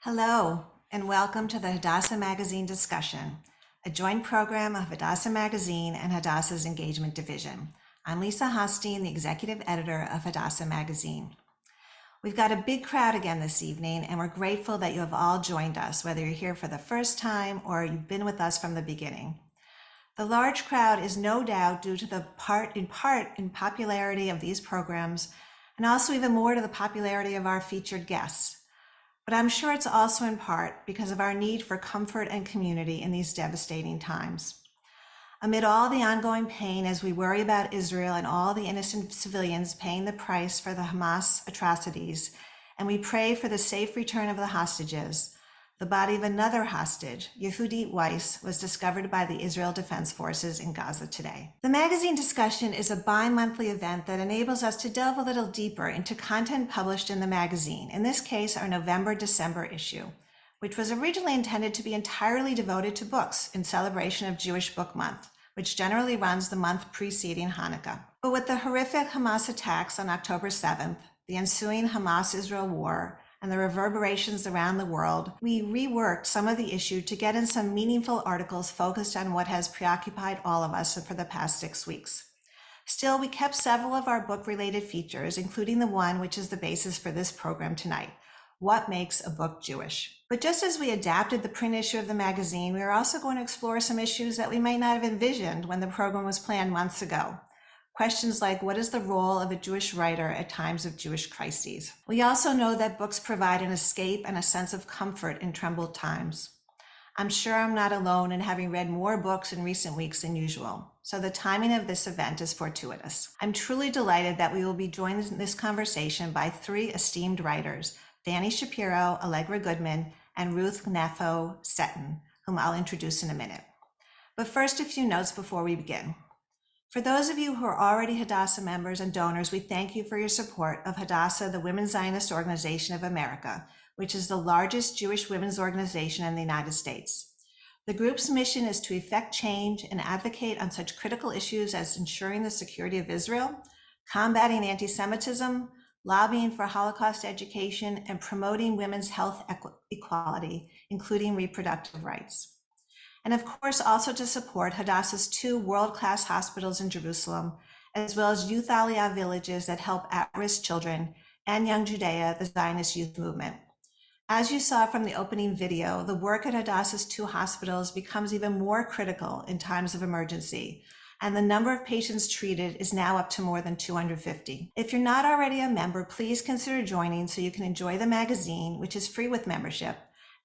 Hello, and welcome to the Hadassah Magazine discussion, a joint program of Hadassah Magazine and Hadassah's Engagement Division. I'm Lisa Hostein, the executive editor of Hadassah Magazine. We've got a big crowd again this evening, and we're grateful that you have all joined us, whether you're here for the first time or you've been with us from the beginning. The large crowd is no doubt due to the in part in popularity of these programs, and also even more to the popularity of our featured guests. But I'm sure it's also in part because of our need for comfort and community in these devastating times. Amid all the ongoing pain as we worry about Israel and all the innocent civilians paying the price for the Hamas atrocities, and we pray for the safe return of the hostages, the body of another hostage, Yehudit Weiss, was discovered by the Israel Defense Forces in Gaza today. The magazine discussion is a bi-monthly event that enables us to delve a little deeper into content published in the magazine, in this case, our November-December issue, which was originally intended to be entirely devoted to books in celebration of Jewish Book Month, which generally runs the month preceding Hanukkah. But with the horrific Hamas attacks on October 7th, the ensuing Hamas-Israel war, and the reverberations around the world, we reworked some of the issue to get in some meaningful articles focused on what has preoccupied all of us for the past 6 weeks. Still, we kept several of our book-related features, including the one which is the basis for this program tonight, What Makes a Book Jewish? But just as we adapted the print issue of the magazine, we are also going to explore some issues that we might not have envisioned when the program was planned months ago. Questions like, what is the role of a Jewish writer at times of Jewish crises? We also know that books provide an escape and a sense of comfort in troubled times. I'm sure I'm not alone in having read more books in recent weeks than usual, so the timing of this event is fortuitous. I'm truly delighted that we will be joined in this conversation by 3 esteemed writers, Dani Shapiro, Allegra Goodman, and Ruth Knafo Setton, whom I'll introduce in a minute. But first, a few notes before we begin. For those of you who are already Hadassah members and donors, we thank you for your support of Hadassah, the Women's Zionist Organization of America, which is the largest Jewish women's organization in the United States. The group's mission is to effect change and advocate on such critical issues as ensuring the security of Israel, combating anti-Semitism, lobbying for Holocaust education, and promoting women's health equality, including reproductive rights. And of course, also to support Hadassah's 2 world-class hospitals in Jerusalem, as well as youth aliyah villages that help at-risk children, and Young Judea, the Zionist youth movement. As you saw from the opening video, the work at Hadassah's 2 hospitals becomes even more critical in times of emergency, and the number of patients treated is now up to more than 250. If you're not already a member, please consider joining so you can enjoy the magazine, which is free with membership,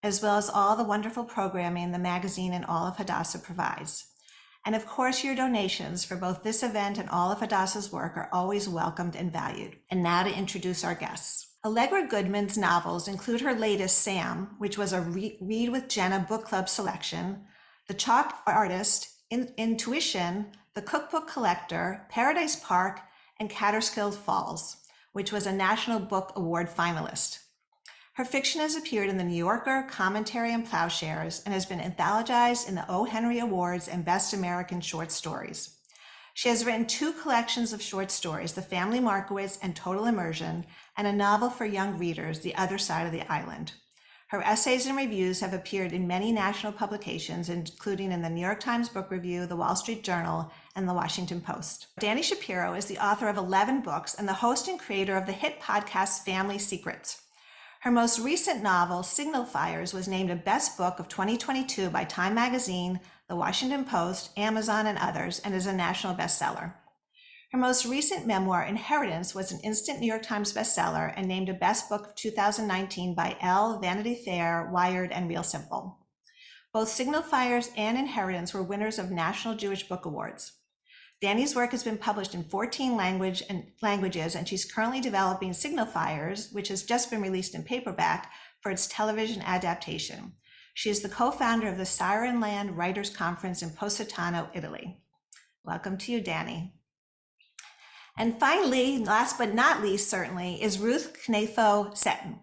as well as all the wonderful programming the magazine and all of Hadassah provides. And of course, your donations for both this event and all of Hadassah's work are always welcomed and valued. And now to introduce our guests. Allegra Goodman's novels include her latest, Sam, which was a Read with Jenna book club selection, The Chalk Artist, Intuition, The Cookbook Collector, Paradise Park, and Kaaterskill Falls, which was a National Book Award finalist. Her fiction has appeared in The New Yorker, Commentary, and Plowshares, and has been anthologized in the O. Henry Awards and Best American Short Stories. She has written 2 collections of short stories, The Family Markowitz and Total Immersion, and a novel for young readers, The Other Side of the Island. Her essays and reviews have appeared in many national publications, including in the New York Times Book Review, the Wall Street Journal, and the Washington Post. Dani Shapiro is the author of 11 books and the host and creator of the hit podcast Family Secrets. Her most recent novel, Signal Fires, was named a Best Book of 2022 by Time Magazine, The Washington Post, Amazon, and others, and is a national bestseller. Her most recent memoir, Inheritance, was an instant New York Times bestseller and named a Best Book of 2019 by Elle, Vanity Fair, Wired, and Real Simple. Both Signal Fires and Inheritance were winners of National Jewish Book Awards. Dani's work has been published in 14 languages, and she's currently developing Signal Fires, which has just been released in paperback, for its television adaptation. She is the co-founder of the Siren Land Writers Conference in Positano, Italy. Welcome to you, Dani. And finally, last but not least, certainly, is Ruth Knafo Setton.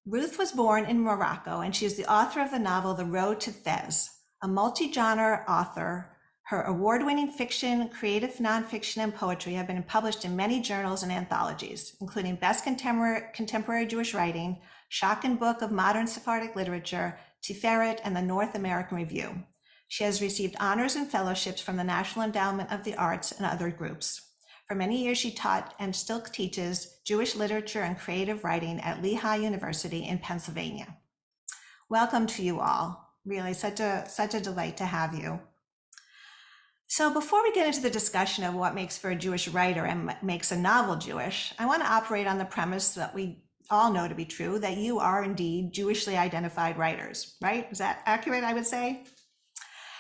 Ruth was born in Morocco, and she is the author of the novel The Road to Fez, a multi-genre author. Her award-winning fiction, creative nonfiction, and poetry have been published in many journals and anthologies, including Best Contemporary Jewish Writing, Shocking Book of Modern Sephardic Literature, Tiferet, and the North American Review. She has received honors and fellowships from the National Endowment of the Arts and other groups. For many years, she taught and still teaches Jewish literature and creative writing at Lehigh University in Pennsylvania. Welcome to you all. Really, such a delight to have you. So before we get into the discussion of what makes for a Jewish writer and makes a novel Jewish, I want to operate on the premise that we all know to be true, that you are indeed Jewishly identified writers, right? Is that accurate, I would say?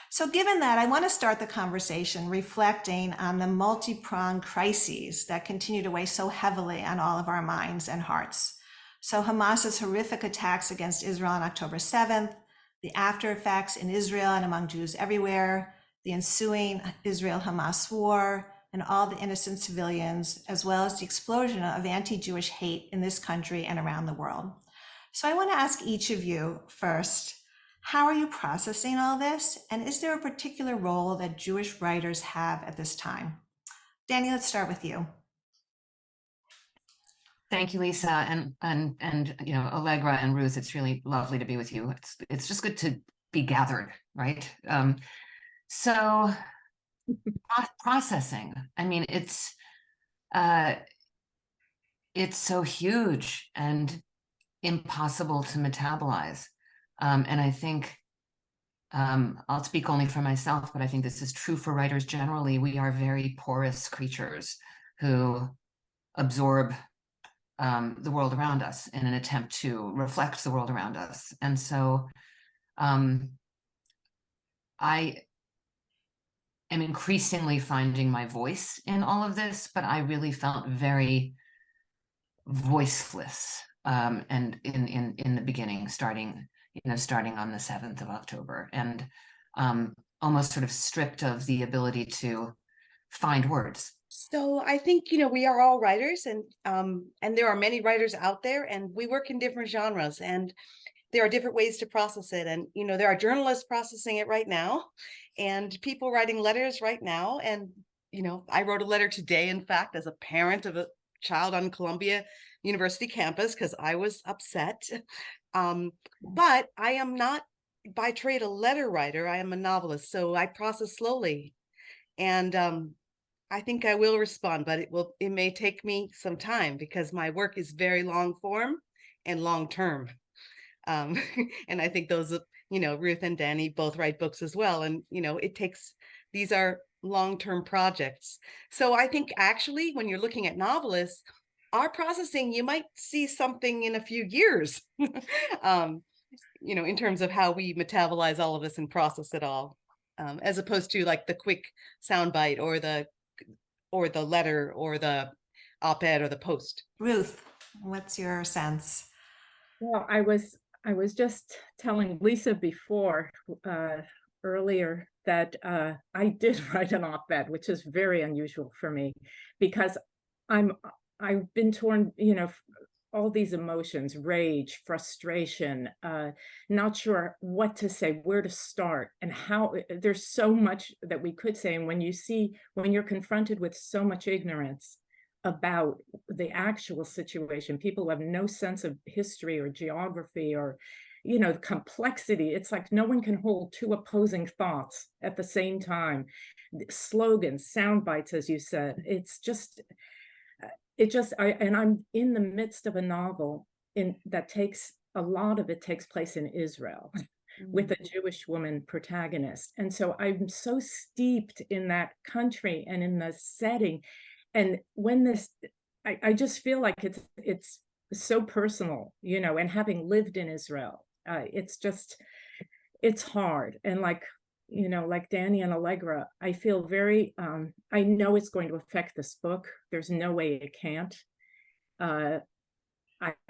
So given that, I want to start the conversation reflecting on the multi-pronged crises that continue to weigh so heavily on all of our minds and hearts. So Hamas's horrific attacks against Israel on October 7th, the after effects in Israel and among Jews everywhere, the ensuing Israel-Hamas war, and all the innocent civilians, as well as the explosion of anti-Jewish hate in this country and around the world. So I want to ask each of you first, how are you processing all this? And is there a particular role that Jewish writers have at this time? Dani, let's start with you. Thank you, Lisa, and you know, Allegra and Ruth. It's really lovely to be with you. It's just good to be gathered, right? So processing. I mean, it's so huge and impossible to metabolize. And I think I'll speak only for myself, but I think this is true for writers generally. We are very porous creatures who absorb the world around us in an attempt to reflect the world around us. And so I am increasingly finding my voice in all of this, but I really felt very voiceless and in the beginning, starting on the 7th of October, and almost sort of stripped of the ability to find words. So I think, you know, we are all writers, and there are many writers out there, and we work in different genres, and there are different ways to process it. And, you know, there are journalists processing it right now and people writing letters right now. And, you know, I wrote a letter today, in fact, as a parent of a child on Columbia University campus, because I was upset. But I am not by trade a letter writer. I am a novelist. So I process slowly. And I think I will respond, but it may take me some time because my work is very long form and long term. And I think those, you know, Ruth and Dani both write books as well. And, you know, these are long-term projects. So I think actually when you're looking at novelists, our processing, you might see something in a few years, you know, in terms of how we metabolize all of this and process it all, as opposed to like the quick soundbite or the letter or the op-ed or the post. Ruth, what's your sense? Well, I was just telling Lisa before earlier that I did write an op-ed, which is very unusual for me because I've been torn, you know, all these emotions, rage, frustration, not sure what to say, where to start, and how. There's so much that we could say. And when you're confronted with so much ignorance about the actual situation, people who have no sense of history or geography or, you know, the complexity, it's like no one can hold two opposing thoughts at the same time. Slogans, sound bites, as you said, and I'm in the midst of a novel that takes a lot of it takes place in Israel with a Jewish woman protagonist. And so I'm so steeped in that country and in the setting. And when I just feel like it's so personal, you know, and having lived in Israel, it's hard. And like, you know, like Dani and Allegra, I feel very, I know it's going to affect this book. There's no way it can't. I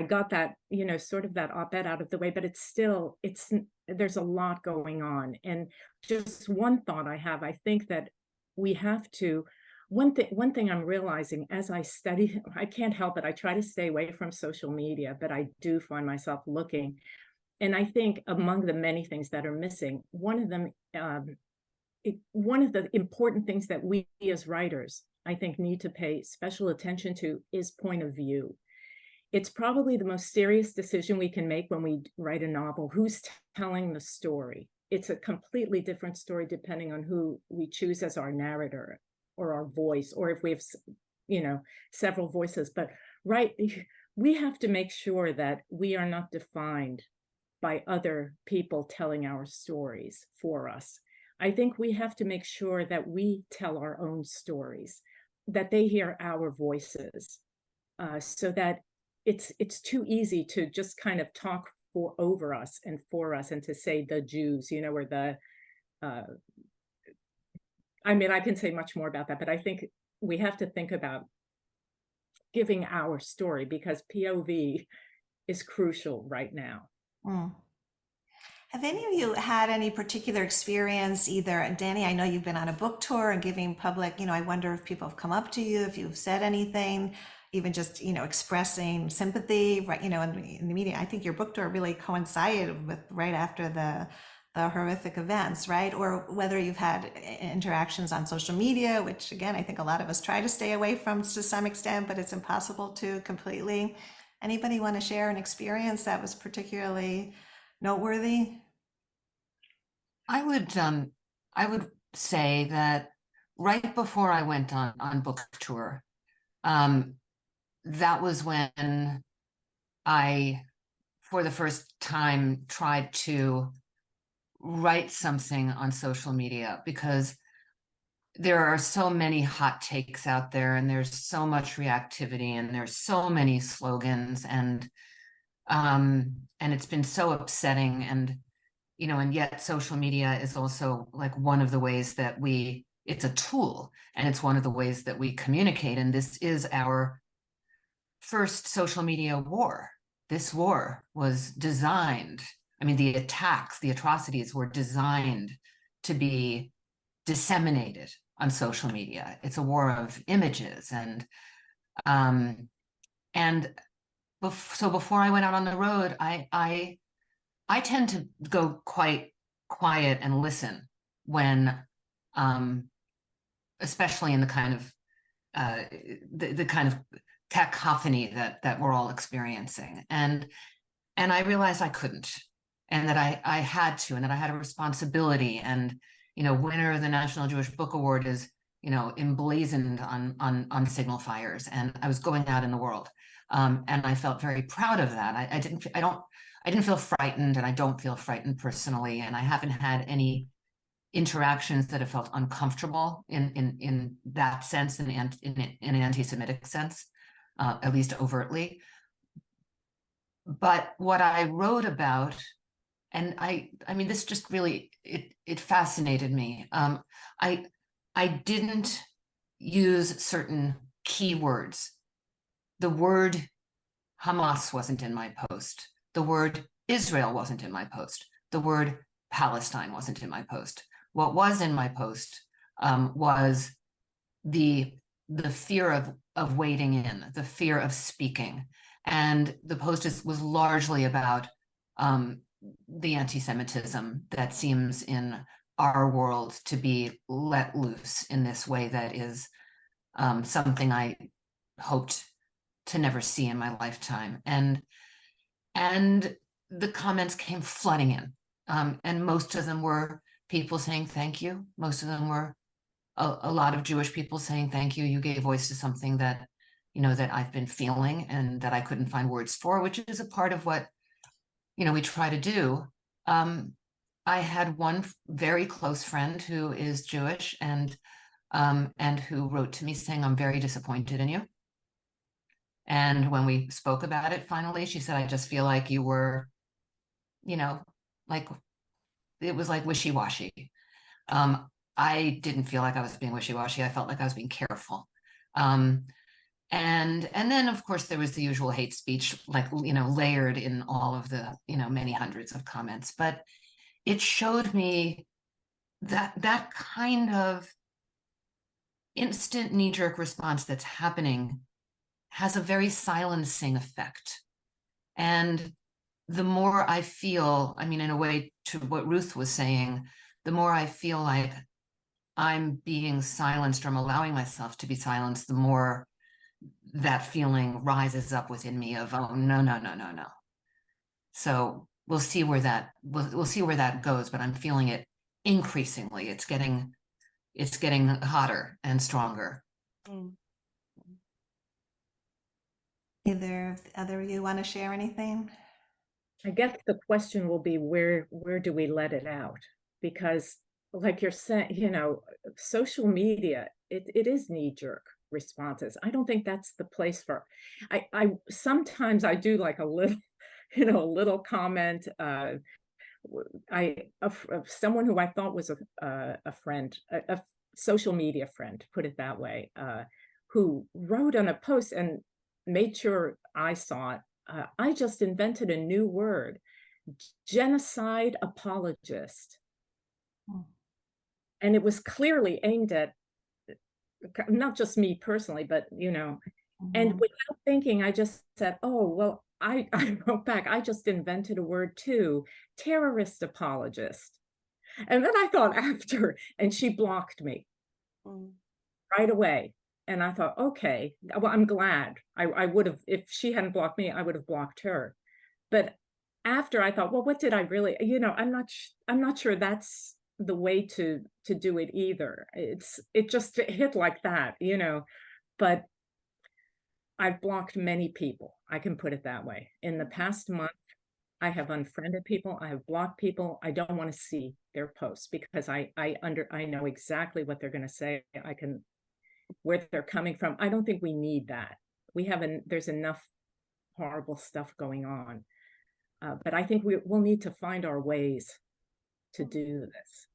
got that, you know, sort of that op-ed out of the way, but there's a lot going on. And just one thought I have, I think that we have to, one thing I'm realizing as I study, I can't help it. I try to stay away from social media, but I do find myself looking. And I think among the many things that are missing, one of them one of the important things that we as writers, I think, need to pay special attention to is point of view. It's probably the most serious decision we can make when we write a novel. Who's telling the story? It's a completely different story depending on who we choose as our narrator or our voice, or if we have, several voices. But we have to make sure that we are not defined by other people telling our stories for us. I think we have to make sure that we tell our own stories, that they hear our voices, so that it's too easy to just kind of talk over us and for us, and to say the Jews, or the, I can say much more about that, but I think we have to think about giving our story, because POV is crucial right now. Mm. Have any of you had any particular experience, either, Dani, I know you've been on a book tour and giving public, I wonder if people have come up to you, if you've said anything, even just, expressing sympathy, right, in the media. I think your book tour really coincided with right after the horrific events, right? Or whether you've had interactions on social media, which again, I think a lot of us try to stay away from to some extent, but it's impossible to completely. Anybody want to share an experience that was particularly noteworthy? I would say that right before I went on book tour, that was when I, for the first time, tried to write something on social media, because there are so many hot takes out there, and there's so much reactivity, and there's so many slogans, and it's been so upsetting, and yet social media is also like one of the ways that it's a tool, and it's one of the ways that we communicate, and this is our first social media war. This war was designed, the attacks, the atrocities were designed to be disseminated on social media. It's a war of images, so before I went out on the road, I tend to go quite quiet and listen when, especially in the kind of the kind of cacophony that we're all experiencing, and I realized I couldn't, and that I had to, and that I had a responsibility, and winner of the National Jewish Book Award is emblazoned on signal fires, and I was going out in the world, and I felt very proud of that. I didn't feel frightened, and I don't feel frightened personally, and I haven't had any interactions that have felt uncomfortable in that sense, in an anti-Semitic sense, at least overtly. But what I wrote about, and this just really, it fascinated me. I didn't use certain keywords. The word Hamas wasn't in my post. The word Israel wasn't in my post. The word Palestine wasn't in my post. What was in my post was the fear of wading in, the fear of speaking. And the post was largely about the anti-Semitism that seems in our world to be let loose in this way that is something I hoped to never see in my lifetime. And the comments came flooding in, and most of them were people saying thank you. Most of them were a lot of Jewish people saying thank you. You gave voice to something that that I've been feeling and that I couldn't find words for, which is a part of what we try to do. I had one very close friend who is Jewish and who wrote to me saying, "I'm very disappointed in you." And when we spoke about it, finally, she said, "I just feel like you were, like it was like wishy-washy." I didn't feel like I was being wishy-washy. I felt like I was being careful. And then, of course, there was the usual hate speech, like, layered in all of the, many hundreds of comments. But it showed me that kind of instant knee-jerk response that's happening has a very silencing effect. And the more I feel, in a way, to what Ruth was saying, the more I feel like I'm being silenced, or I'm allowing myself to be silenced, the more that feeling rises up within me of, oh, no, no, no, no, no. So we'll see where we'll see where that goes, but I'm feeling it increasingly. It's getting hotter and stronger. Mm. Either of you want to share anything? I guess the question will be where do we let it out? Because like you're saying, social media, it is knee-jerk responses. I don't think that's the place for, I sometimes I do like a little, a little comment. Of someone who I thought was a friend, a social media friend, put it that way, who wrote on a post and made sure I saw it. I just invented a new word, genocide apologist. Oh. And it was clearly aimed at not just me personally, but, and without thinking, I just said, oh, well, I wrote back, I just invented a word too, terrorist apologist. And then I thought after, and she blocked me right away. And I thought, okay, well, I'm glad. I would have, if she hadn't blocked me, I would have blocked her. But after I thought, well, what did I really, I'm not sure that's the way to do it either. It just hit like that, but I've blocked many people. I can put it that way. In the past month, I have unfriended people. I have blocked people. I don't want to see their posts because I know exactly what they're going to say. Where they're coming from. I don't think we need that. There's enough horrible stuff going on. But I think we'll need to find our ways to do this.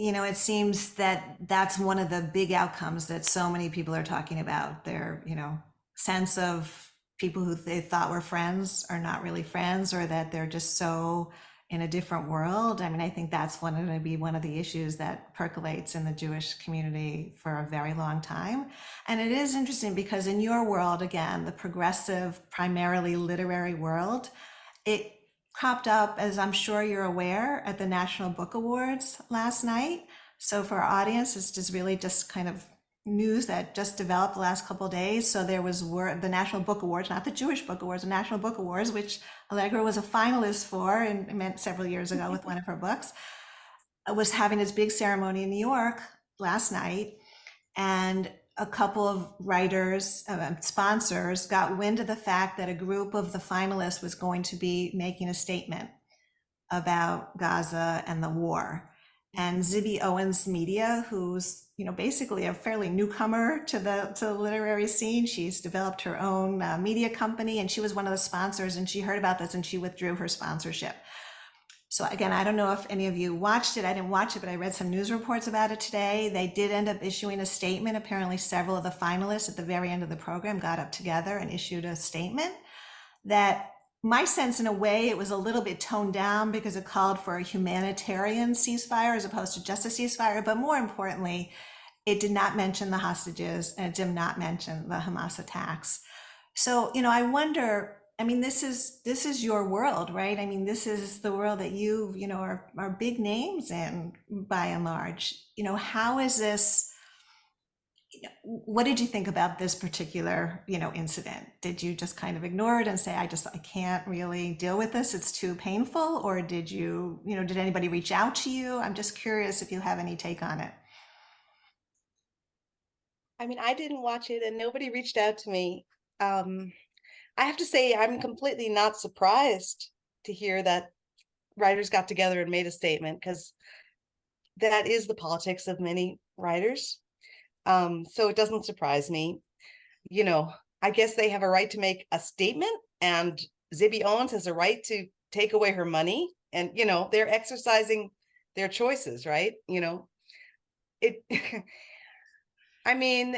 It seems that that's one of the big outcomes that so many people are talking about. Their, sense of people who they thought were friends are not really friends, or that they're just so in a different world. I mean, I think that's going to be one of the issues that percolates in the Jewish community for a very long time. And it is interesting because in your world, again, the progressive, primarily literary world, it cropped up, as I'm sure you're aware, at the National Book Awards last night. So for our audience, it's just really just kind of news that just developed the last couple of days. So there was the National Book Awards, not the Jewish Book Awards, the National Book Awards, which Allegra was a finalist for and meant several years ago with one of her books, was having its big ceremony in New York last night. And a couple of writers, sponsors, got wind of the fact that a group of the finalists was going to be making a statement about Gaza and the war. And Zibby Owens Media, who's basically a fairly newcomer to the literary scene, she's developed her own media company, and she was one of the sponsors. And she heard about this and she withdrew her sponsorship. So again, I don't know if any of you watched it. I didn't watch it, but I read some news reports about it today. They did end up issuing a statement. Apparently, several of the finalists at the very end of the program got up together and issued a statement that, my sense, in a way, it was a little bit toned down because it called for a humanitarian ceasefire as opposed to just a ceasefire. But more importantly, it did not mention the hostages and it did not mention the Hamas attacks. So, I wonder, I mean, this is your world, right? I mean, this is the world that you, are big names in by and large. How is this? What did you think about this particular, incident? Did you just kind of ignore it and say, I can't really deal with this, it's too painful? Or did you, did anybody reach out to you? I'm just curious if you have any take on it. I mean, I didn't watch it and nobody reached out to me. I have to say, I'm completely not surprised to hear that writers got together and made a statement, because that is the politics of many writers. So it doesn't surprise me. I guess they have a right to make a statement, and Zibby Owens has a right to take away her money, and they're exercising their choices, right? It I mean,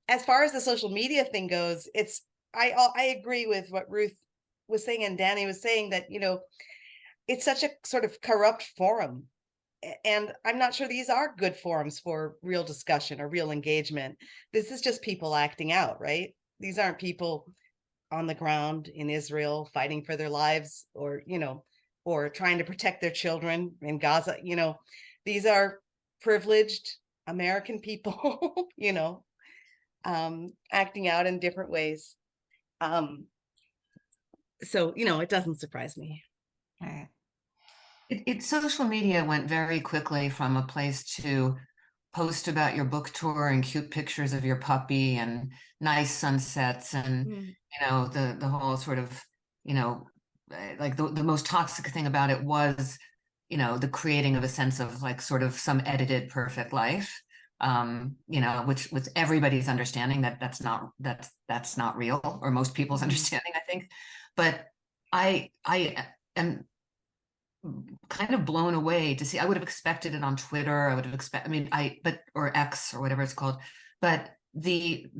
as far as the social media thing goes, I agree with what Ruth was saying and Dani was saying, that it's such a sort of corrupt forum. And I'm not sure these are good forums for real discussion or real engagement. This is just people acting out, right? These aren't people on the ground in Israel fighting for their lives, or, or trying to protect their children in Gaza. These are privileged American people, acting out in different ways. So, it doesn't surprise me. All right. Social media went very quickly from a place to post about your book tour and cute pictures of your puppy and nice sunsets and the whole sort of like the most toxic thing about it was the creating of a sense of like sort of some edited perfect life, which with everybody's understanding that's not real, or most people's understanding, I think. But I am kind of blown away to see. I would have expected it on Twitter. I would have expected, or X or whatever it's called, but the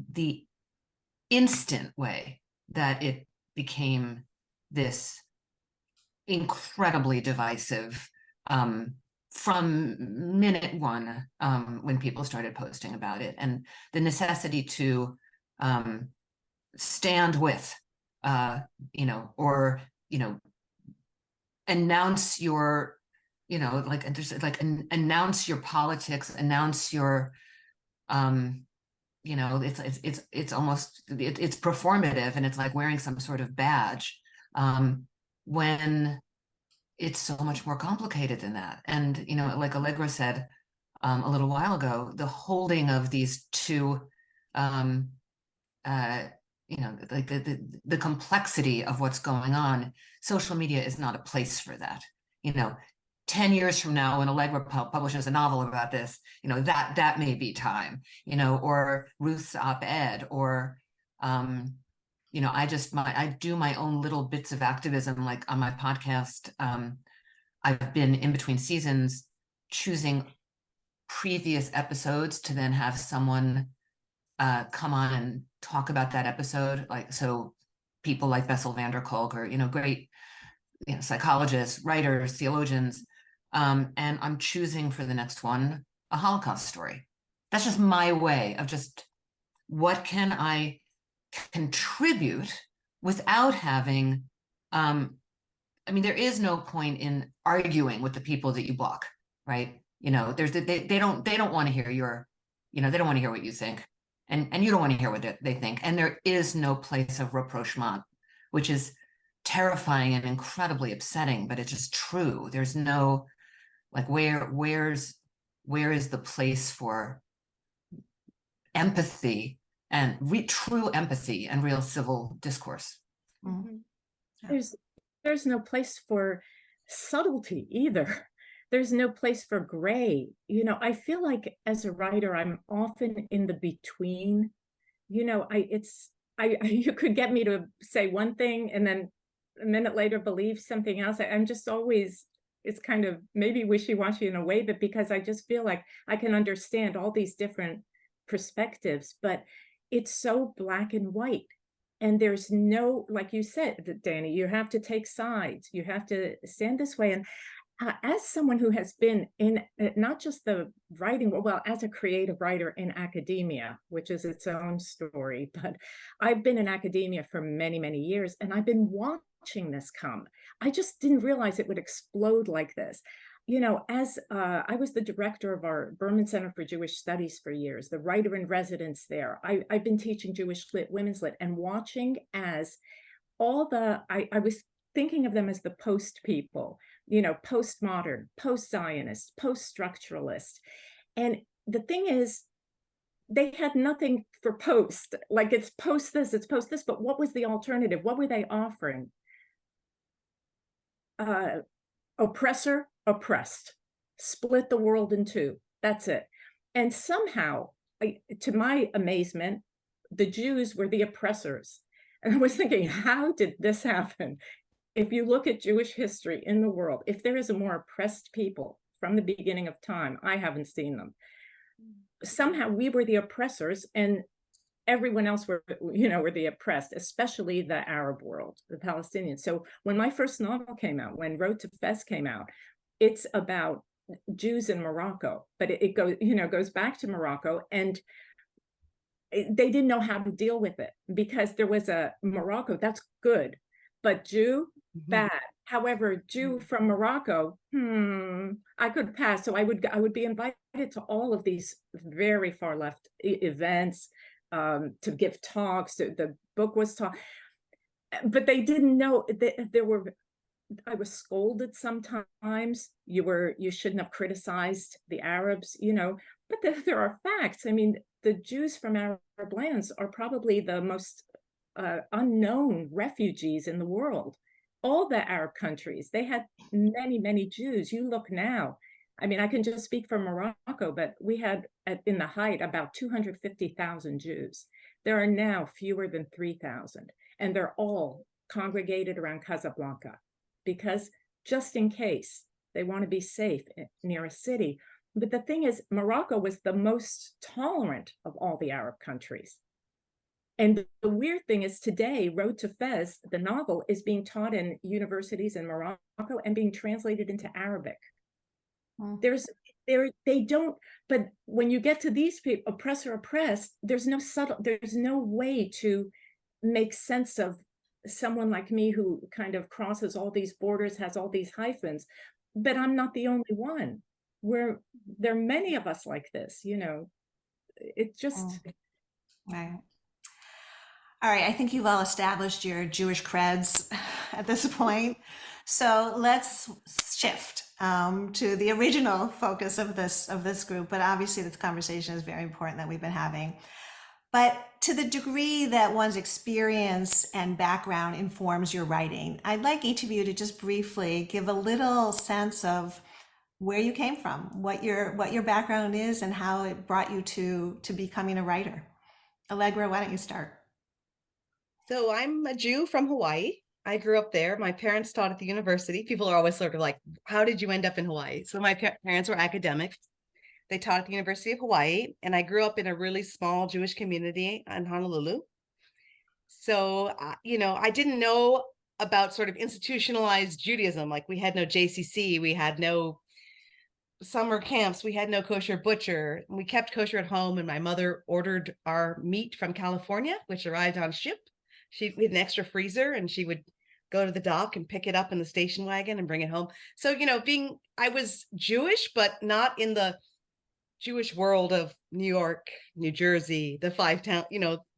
instant way that it became this incredibly divisive, from minute one, when people started posting about it, and the necessity to stand with, or announce your, announce your politics, announce your, it's almost, it's performative, and it's like wearing some sort of badge, when it's so much more complicated than that. And, like Allegra said a little while ago, the holding of these two, like the complexity of what's going on, social media is not a place for that. 10 years from now, when Allegra publishes a novel about this, that may be time, or Ruth's op-ed, or, I do my own little bits of activism, like on my podcast. I've been in between seasons choosing previous episodes to then have someone come on and talk about that episode. Like, so people like Bessel van der Kolk, or, great, psychologists, writers, theologians. And I'm choosing for the next one a Holocaust story. That's just my way of just, what can I contribute without having, there is no point in arguing with the people that you block, right? They don't want to hear your, they don't want to hear what you think. And you don't want to hear what they think. And there is no place of rapprochement, which is terrifying and incredibly upsetting, but it's just true. There's no, like, where is the place for empathy and true empathy and real civil discourse? Mm-hmm. There's no place for subtlety either. There's no place for gray. I feel like as a writer, I'm often in the between. You could get me to say one thing and then a minute later believe something else. I'm just always, it's kind of maybe wishy-washy in a way, but because I just feel like I can understand all these different perspectives, but it's so black and white. And there's no, like you said, Dani, you have to take sides. You have to stand this way. And as someone who has been in not just the writing, well, as a creative writer in academia, which is its own story, but I've been in academia for many, many years, and I've been watching this come. I just didn't realize it would explode like this. As I was the director of our Berman Center for Jewish Studies for years, the writer in residence there, I've been teaching Jewish lit, women's lit, and watching as all I was thinking of them as the post people, postmodern, post-Zionist, post-structuralist. And the thing is, they had nothing for post, like it's post this, but what was the alternative? What were they offering? Oppressor, oppressed, split the world in two. That's it. And somehow, to my amazement, the Jews were the oppressors. And I was thinking, how did this happen? If you look at Jewish history in the world, if there is a more oppressed people from the beginning of time, I haven't seen them. Somehow we were the oppressors and everyone else were the oppressed, especially the Arab world, the Palestinians. So when my first novel came out, when Road to Fez came out, it's about Jews in Morocco, but it goes back to Morocco, and they didn't know how to deal with it because there was a Morocco, that's good, but Jew, bad. However, Jew from Morocco, I could pass. So I would be invited to all of these very far left events, to give talks. The book was taught, but they didn't know that there were. I was scolded sometimes. You shouldn't have criticized the Arabs, but there are facts. I mean, the Jews from Arab lands are probably the most unknown refugees in the world. All the Arab countries, they had many, many Jews. You look now, I mean, I can just speak for Morocco, but we had in the height about 250,000 Jews. There are now fewer than 3,000, and they're all congregated around Casablanca because just in case they want to be safe near a city. But the thing is, Morocco was the most tolerant of all the Arab countries. And the weird thing is today, Road to Fez, the novel, is being taught in universities in Morocco and being translated into Arabic. They don't, but when you get to these people, oppressor oppressed, there's no way to make sense of someone like me who kind of crosses all these borders, has all these hyphens, but I'm not the only one. There are many of us like this, it just. Right. All right, I think you've all established your Jewish creds at this point. So let's shift to the original focus of this group. But obviously, this conversation is very important that we've been having. But to the degree that one's experience and background informs your writing, I'd like each of you to just briefly give a little sense of where you came from, what your background is, and how it brought you to becoming a writer. Allegra, why don't you start? So I'm a Jew from Hawaii. I grew up there. My parents taught at the university. People are always sort of like, how did you end up in Hawaii? So my parents were academics. They taught at the University of Hawaii, and I grew up in a really small Jewish community in Honolulu. So, I didn't know about sort of institutionalized Judaism. Like we had no JCC, we had no summer camps, we had no kosher butcher. We kept kosher at home, and my mother ordered our meat from California, which arrived on ship. We had an extra freezer, and she would go to the dock and pick it up in the station wagon and bring it home. So, I was Jewish, but not in the Jewish world of New York, New Jersey, the five town,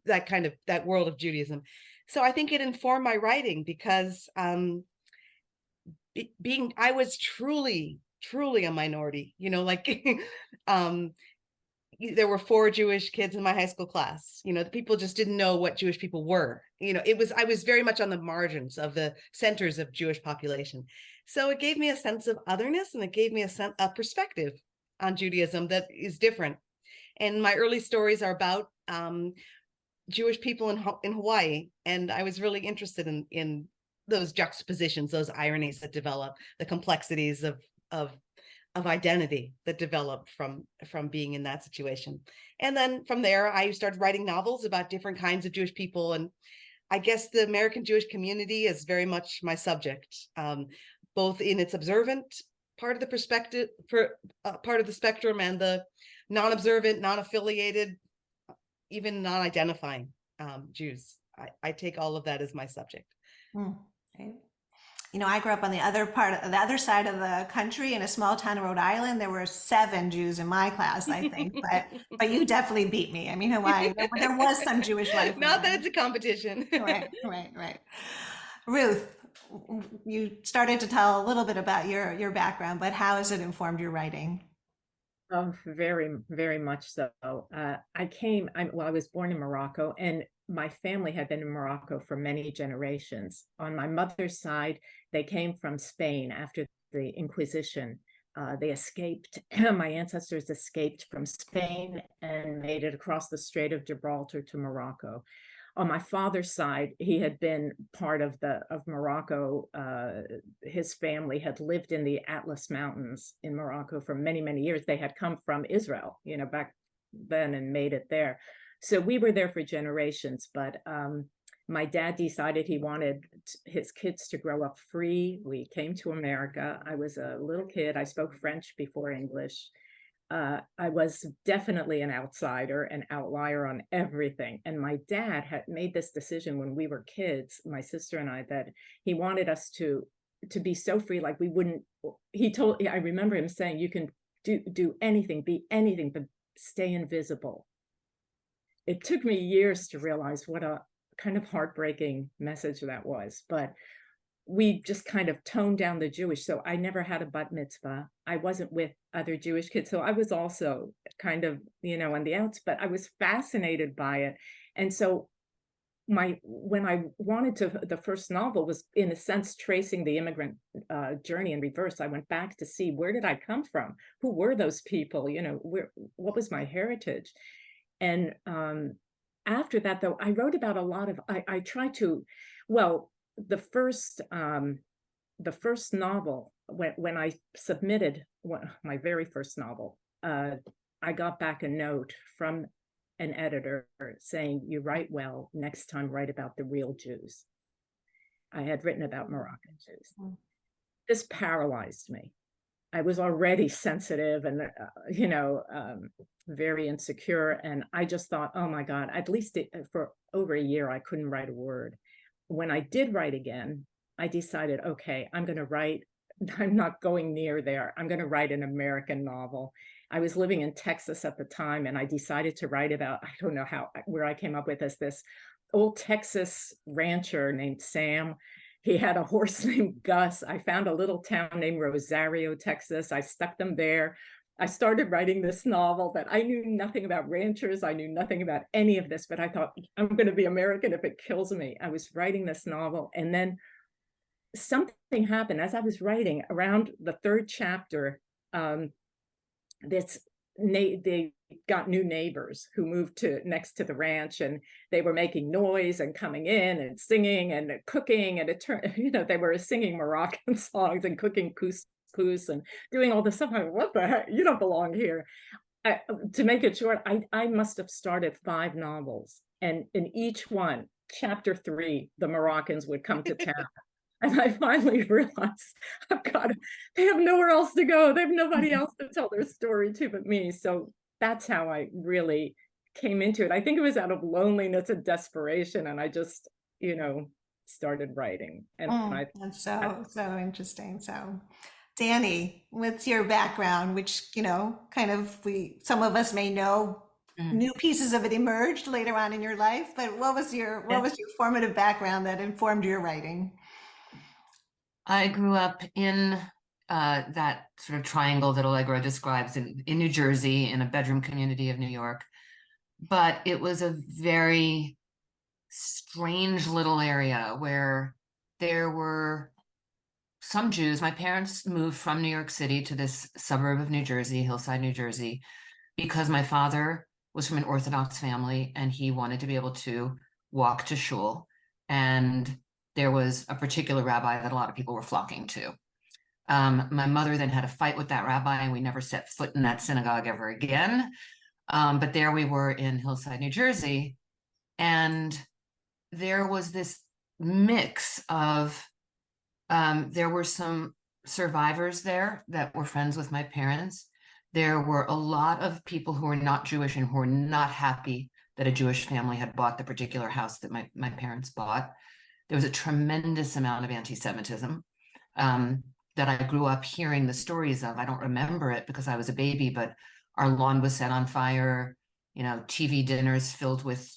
that world of Judaism. So I think it informed my writing because I was truly a minority, there were 4 Jewish kids in my high school class. The people just didn't know what Jewish people were. I was very much on the margins of the centers of Jewish population. So it gave me a sense of otherness, and it gave me a perspective on Judaism that is different. And my early stories are about Jewish people in Hawaii. And I was really interested in those juxtapositions, those ironies that develop, the complexities of identity that developed from being in that situation. And then from there, I started writing novels about different kinds of Jewish people. And I guess the American Jewish community is very much my subject, both in its observant part of the perspective, part of the spectrum, and the non-observant, non-affiliated, even non-identifying Jews. I take all of that as my subject. Okay. I grew up on the other side of the country in a small town in Rhode Island. There were 7 Jews in my class, I think, but you definitely beat me. I mean, Hawaii, there was some Jewish life. Not that it's a competition. Right. Ruth, you started to tell a little bit about your background, but how has it informed your writing? Oh, very, very much so. I was born in Morocco, and my family had been in Morocco for many generations. On my mother's side, they came from Spain after the Inquisition. They escaped, my ancestors escaped from Spain and made it across the Strait of Gibraltar to Morocco. On my father's side, he had been part of Morocco. His family had lived in the Atlas Mountains in Morocco for many, many years. They had come from Israel, back then, and made it there. So we were there for generations, but my dad decided he wanted his kids to grow up free. We came to America. I was a little kid. I spoke French before English. I was definitely an outsider, an outlier on everything. And my dad had made this decision when we were kids, my sister and I, that he wanted us to to be so free, like we wouldn't, I remember him saying, you can do anything, be anything, but stay invisible. It took me years to realize what a kind of heartbreaking message that was, but we just kind of toned down the Jewish. So I never had a bat mitzvah. I wasn't with other Jewish kids. So I was also kind of, on the outs, but I was fascinated by it. And so when I wanted to, the first novel was in a sense tracing the immigrant journey in reverse. I went back to see, where did I come from? Who were those people? What was my heritage? And after that, though, I wrote about a lot of, I tried to, well, the first novel, when I submitted my very first novel, I got back a note from an editor saying, you write well, next time write about the real Jews. I had written about Moroccan Jews. This paralyzed me. I was already sensitive and, very insecure. And I just thought, oh my God, at least for over a year, I couldn't write a word. When I did write again, I decided, okay, I'm going to write, I'm not going near there. I'm going to write an American novel. I was living in Texas at the time, and I decided to write about, I don't know where I came up with this old Texas rancher named Sam. He had a horse named Gus. I found a little town named Rosario, Texas. I stuck them there. I started writing this novel that I knew nothing about ranchers. I knew nothing about any of this, but I thought, I'm going to be American if it kills me. I was writing this novel, and then something happened as I was writing. Around the third chapter, they got new neighbors who moved next to the ranch, and they were making noise and coming in and singing and cooking, and it turned, they were singing Moroccan songs and cooking couscous and doing all this stuff. I'm like, what the heck? You don't belong here. To make it short, I must have started 5 novels, and in each one, chapter 3, the Moroccans would come to town. And I finally realized, oh God, they have nowhere else to go. They have nobody else to tell their story to but me. So that's how I really came into it. I think it was out of loneliness and desperation. And I just, started writing. And that's so interesting. So Dani, what's your background, which, kind of some of us may know new pieces of it emerged later on in your life, but what was your formative background that informed your writing? I grew up in that sort of triangle that Allegra describes in New Jersey, in a bedroom community of New York. But it was a very strange little area where there were some Jews. My parents moved from New York City to this suburb of New Jersey, Hillside, New Jersey, because my father was from an Orthodox family and he wanted to be able to walk to shul. And there was a particular rabbi that a lot of people were flocking to. My mother then had a fight with that rabbi, and we never set foot in that synagogue ever again. But there we were in Hillside, New Jersey, and there was this mix of, there were some survivors there that were friends with my parents. There were a lot of people who were not Jewish and who were not happy that a Jewish family had bought the particular house that my parents bought. There was a tremendous amount of anti-Semitism that I grew up hearing the stories of. I don't remember it because I was a baby, but our lawn was set on fire. TV dinners filled with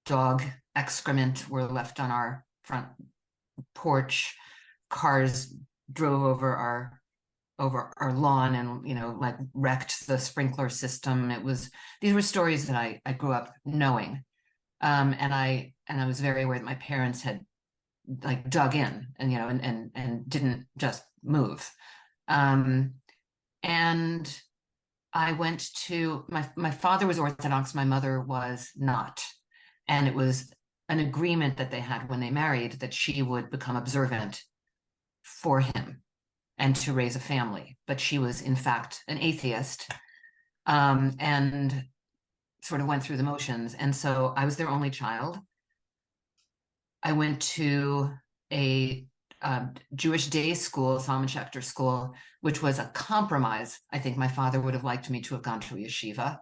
dog excrement were left on our front porch. Cars drove over our lawn and, wrecked the sprinkler system. These were stories that I grew up knowing. And I was very aware that my parents had dug in and didn't just move. And I went to, my father was Orthodox, my mother was not. And it was an agreement that they had when they married that she would become observant for him and to raise a family. But she was in fact an atheist, and sort of went through the motions. And so I was their only child. I went to a Jewish day school, Salman Schechter school, which was a compromise. I think my father would have liked me to have gone to a yeshiva.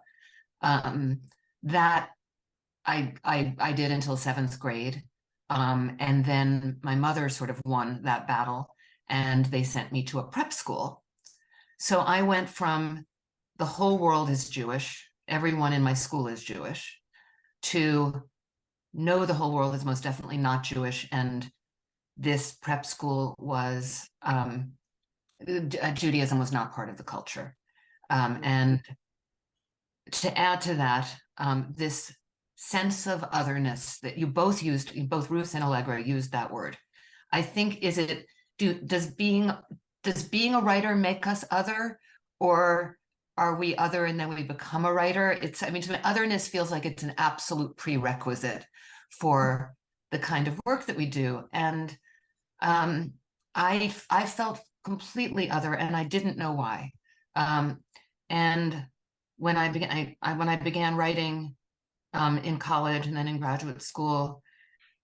That I did until 7th grade. And then my mother sort of won that battle. and they sent me to a prep school. So I went from the whole world is Jewish, everyone in my school is Jewish, to no, the whole world is most definitely not Jewish, and this prep school was, Judaism was not part of the culture. And to add to that, this sense of otherness that you both used, both Ruth and Allegra used that word. I think, does being a writer make us other, or are we other and then we become a writer? To me, otherness feels like it's an absolute prerequisite for the kind of work that we do. And I felt completely other, and I didn't know why. And when I began writing in college and then in graduate school,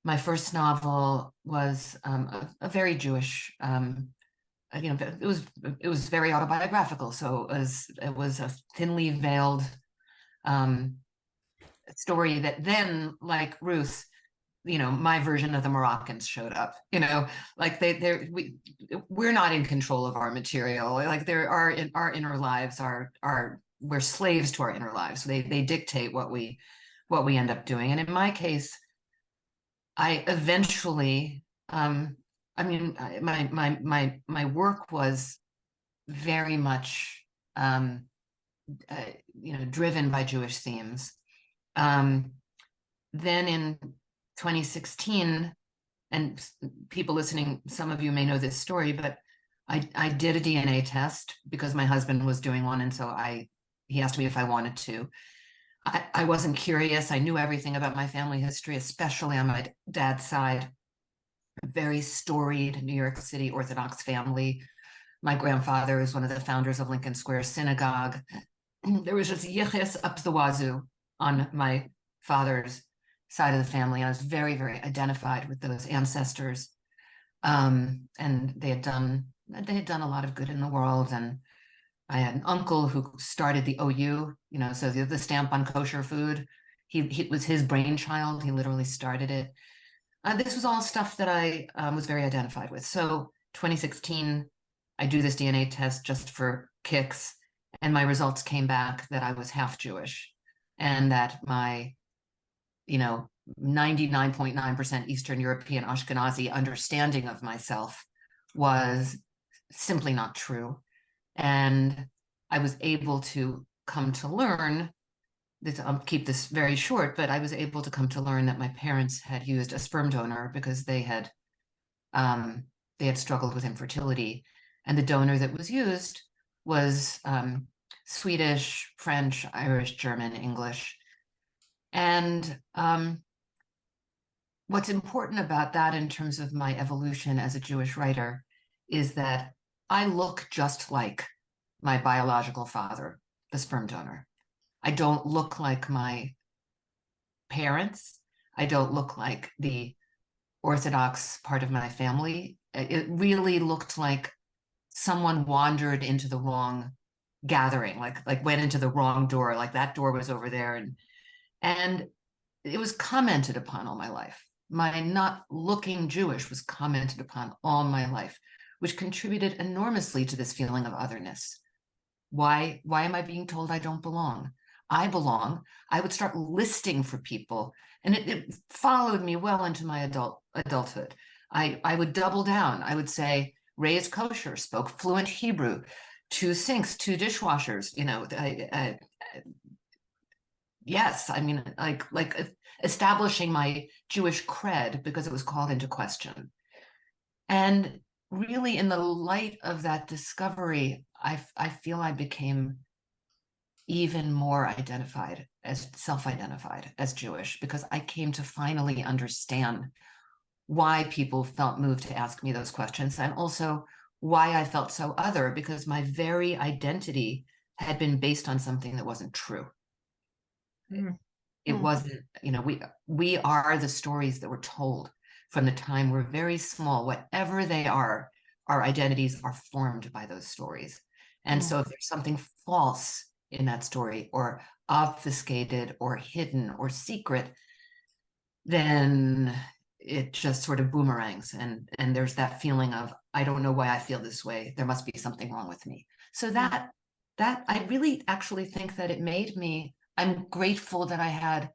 my first novel was a very Jewish. It was very autobiographical, so it was a thinly veiled story that then, like Ruth, my version of the Moroccans showed up. Like we're not in control of our material. Like our inner lives we're slaves to our inner lives. They dictate what we end up doing. And in my case, I eventually, my work was very much, driven by Jewish themes. Then in 2016, and people listening, some of you may know this story, but I did a DNA test because my husband was doing one, and so he asked me if I wanted to. I wasn't curious. I knew everything about my family history, especially on my dad's side. A very storied New York City Orthodox family. My grandfather is one of the founders of Lincoln Square Synagogue. There was just yichus up the wazoo on my father's side of the family. I was very, very identified with those ancestors. And they had done a lot of good in the world. And I had an uncle who started the OU, so the stamp on kosher food. It was his brainchild. He literally started it. This was all stuff that I was very identified with. So 2016, I do this DNA test just for kicks, and my results came back that I was half Jewish, and that my 99.9% Eastern European Ashkenazi understanding of myself was simply not true. And I was able to come to learn this, I'll keep this very short, but I was able to come to learn that my parents had used a sperm donor because they had struggled with infertility. And the donor that was used was Swedish, French, Irish, German, English. And what's important about that in terms of my evolution as a Jewish writer is that I look just like my biological father, the sperm donor. I don't look like my parents. I don't look like the Orthodox part of my family. It really looked like someone wandered into the wrong gathering, like went into the wrong door, like that door was over there. And it was commented upon all my life. My not looking Jewish was commented upon all my life, which contributed enormously to this feeling of otherness. Why am I being told I don't belong? I belong. I would start listing for people, and it followed me well into my adulthood. I would double down. I would say, raised kosher, spoke fluent Hebrew, 2 sinks, 2 dishwashers. Yes, like establishing my Jewish cred because it was called into question. And really, in the light of that discovery, I feel I became even more self-identified as Jewish, because I came to finally understand why people felt moved to ask me those questions, and also why I felt so other, because my very identity had been based on something that wasn't true. It wasn't, we are the stories that were told from the time we're very small. Whatever they are, our identities are formed by those stories. And so if there's something false in that story, or obfuscated, or hidden, or secret, then it just sort of boomerangs, and there's that feeling of, I don't know why I feel this way. There must be something wrong with me. So that I really actually think that it made me, I'm grateful that I had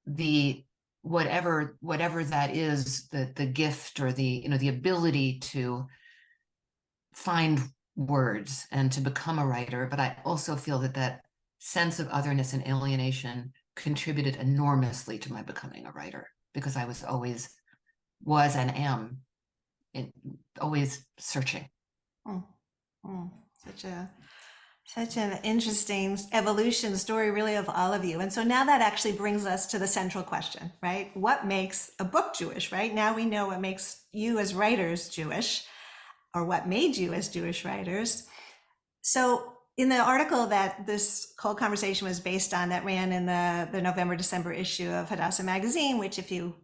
the whatever that is, the gift or the the ability to find words and to become a writer. But I also feel that that sense of otherness and alienation contributed enormously to my becoming a writer, because I was and am always searching. Such an interesting evolution story, really, of all of you. And so now that actually brings us to the central question, right? What makes a book Jewish, right? Now we know what makes you as writers Jewish, or what made you as Jewish writers. So in the article that this whole conversation was based on, that ran in the November-December issue of Hadassah magazine, which if you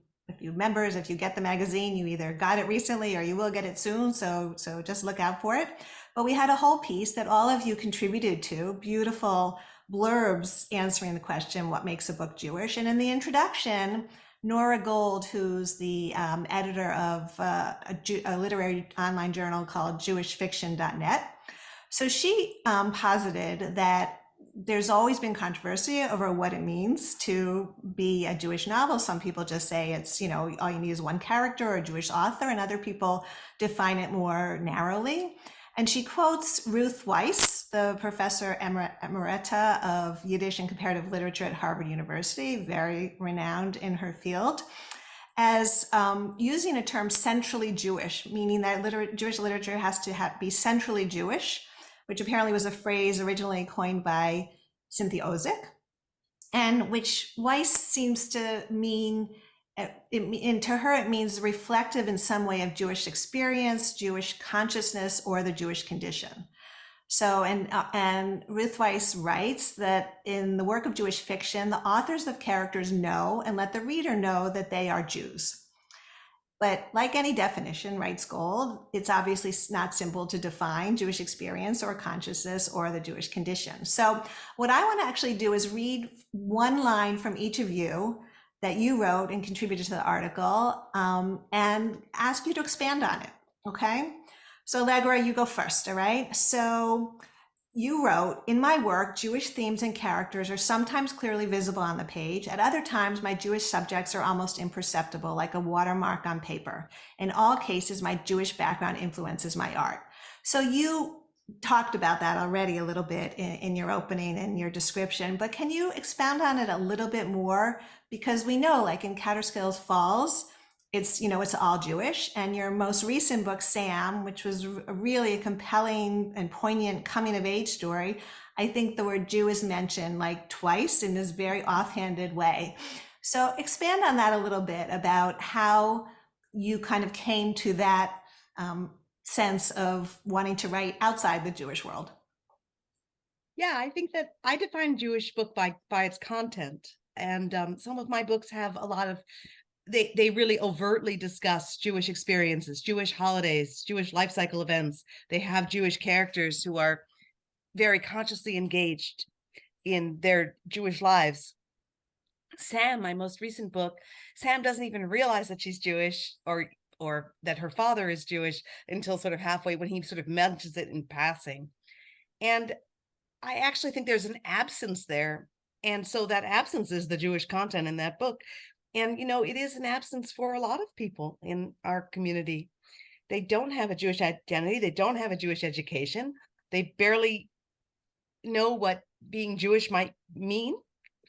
get the magazine, you either got it recently or you will get it soon. So just look out for it. But we had a whole piece that all of you contributed to, beautiful blurbs answering the question, what makes a book Jewish? And in the introduction, Nora Gold, who's the editor of a literary online journal called jewishfiction.net. So she posited that there's always been controversy over what it means to be a Jewish novel. Some people just say it's, all you need is one character or a Jewish author, and other people define it more narrowly. And she quotes Ruth Weiss, the professor emerita of Yiddish and comparative literature at Harvard University, very renowned in her field, as using a term centrally Jewish, meaning that Jewish literature has to be centrally Jewish, which apparently was a phrase originally coined by Cynthia Ozick, and which Weiss seems to mean, and to her it means reflective in some way of Jewish experience, Jewish consciousness, or the Jewish condition. So, and Ruth Weiss writes that in the work of Jewish fiction, the authors of characters know and let the reader know that they are Jews. But like any definition, writes Gold, it's obviously not simple to define Jewish experience or consciousness or the Jewish condition. So what I want to actually do is read one line from each of you that you wrote and contributed to the article, and ask you to expand on it, okay? So Allegra, you go first, all right? So you wrote, in my work, Jewish themes and characters are sometimes clearly visible on the page. At other times, my Jewish subjects are almost imperceptible, like a watermark on paper. In all cases, my Jewish background influences my art. So you talked about that already a little bit in your opening and your description, but can you expound on it a little bit more? Because we know, like in Kaaterskill Falls, it's all Jewish, and your most recent book, Sam, which was really a compelling and poignant coming of age story, I think the word Jew is mentioned like twice in this very offhanded way. So expand on that a little bit about how you kind of came to that sense of wanting to write outside the Jewish world. Yeah, I think that I define Jewish book by its content. And some of my books have a lot of, they really overtly discuss Jewish experiences, Jewish holidays, Jewish life cycle events. They have Jewish characters who are very consciously engaged in their Jewish lives. Sam, my most recent book, Sam doesn't even realize that she's Jewish or that her father is Jewish until sort of halfway, when he sort of mentions it in passing. And I actually think there's an absence there. And so that absence is the Jewish content in that book. And, it is an absence for a lot of people in our community. They don't have a Jewish identity. They don't have a Jewish education. They barely know what being Jewish might mean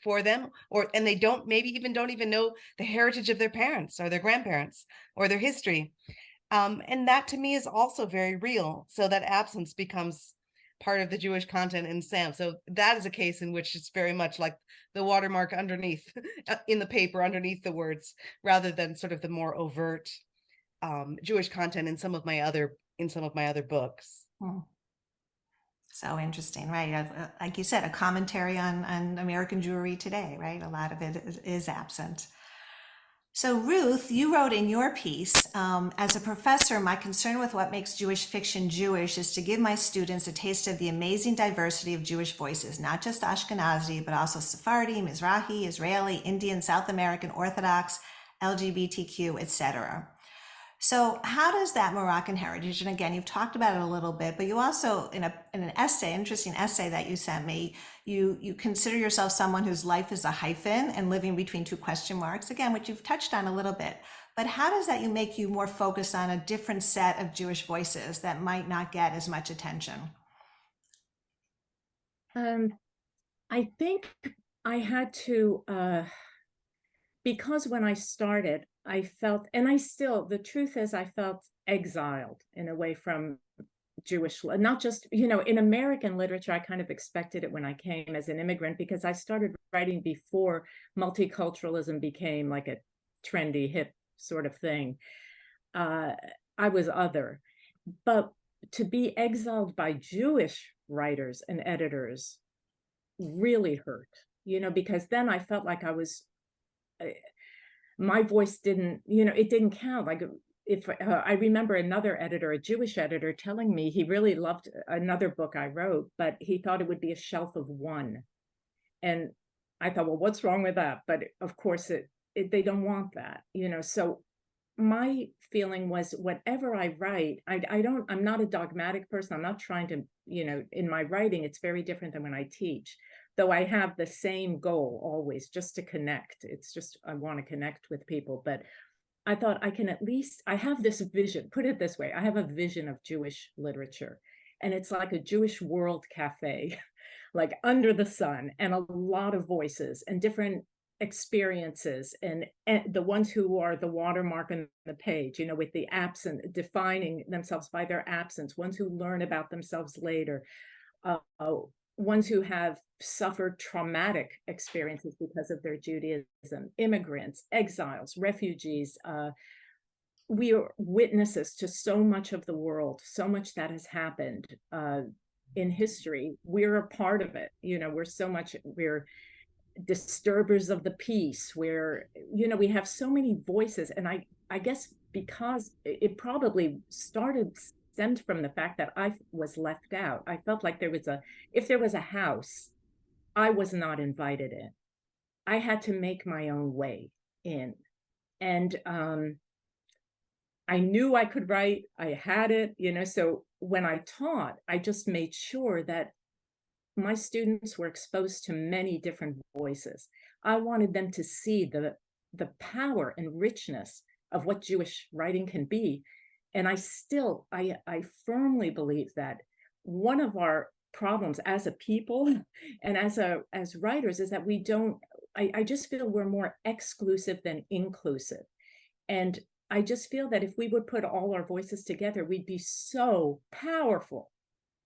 for them, and they don't even know the heritage of their parents or their grandparents or their history. And that to me is also very real. So that absence becomes part of the Jewish content in Sam. So that is a case in which it's very much like the watermark underneath in the paper, underneath the words, rather than sort of the more overt Jewish content in some of my other books. So interesting, right? Like you said, a commentary on American Jewry today, right? A lot of it is absent. So Ruth, you wrote in your piece, as a professor, my concern with what makes Jewish fiction Jewish is to give my students a taste of the amazing diversity of Jewish voices, not just Ashkenazi, but also Sephardi, Mizrahi, Israeli, Indian, South American, Orthodox, LGBTQ, etc. So how does that Moroccan heritage, and again, you've talked about it a little bit, but you also, in an essay, interesting essay that you sent me, you consider yourself someone whose life is a hyphen and living between two question marks, again, which you've touched on a little bit. But how does that make you more focused on a different set of Jewish voices that might not get as much attention? I think I had to, because when I started, I felt, and the truth is I felt exiled in a way from Jewish, not just, in American literature, I kind of expected it when I came as an immigrant, because I started writing before multiculturalism became like a trendy, hip sort of thing. I was other, but to be exiled by Jewish writers and editors really hurt, because then I felt like my voice didn't, it didn't count. Like if I remember another editor, a Jewish editor, telling me he really loved another book I wrote, but he thought it would be a shelf of one. And I thought, well, what's wrong with that? But of course, they don't want that, So my feeling was, whatever I write, I'm not a dogmatic person. I'm not trying to, in my writing, it's very different than when I teach. Though I have the same goal always, just to connect. It's just, I want to connect with people. But I thought I have this vision, put it this way, I have a vision of Jewish literature. And it's like a Jewish world cafe, like under the sun, and a lot of voices and different experiences, and the ones who are the watermark on the page, with the absent, defining themselves by their absence, ones who learn about themselves later, ones who have suffered traumatic experiences because of their Judaism, immigrants, exiles, refugees. We are witnesses to so much of the world, so much that has happened in history. We're a part of it. We're disturbers of the peace, where, we have so many voices. And I guess because it probably stemmed from the fact that I was left out. I felt like if there was a house, I was not invited in. I had to make my own way in. And I knew I could write, I had it, so when I taught, I just made sure that my students were exposed to many different voices. I wanted them to see the power and richness of what Jewish writing can be. And I firmly believe that one of our problems as a people and as writers is that I just feel we're more exclusive than inclusive. And I just feel that if we would put all our voices together, we'd be so powerful.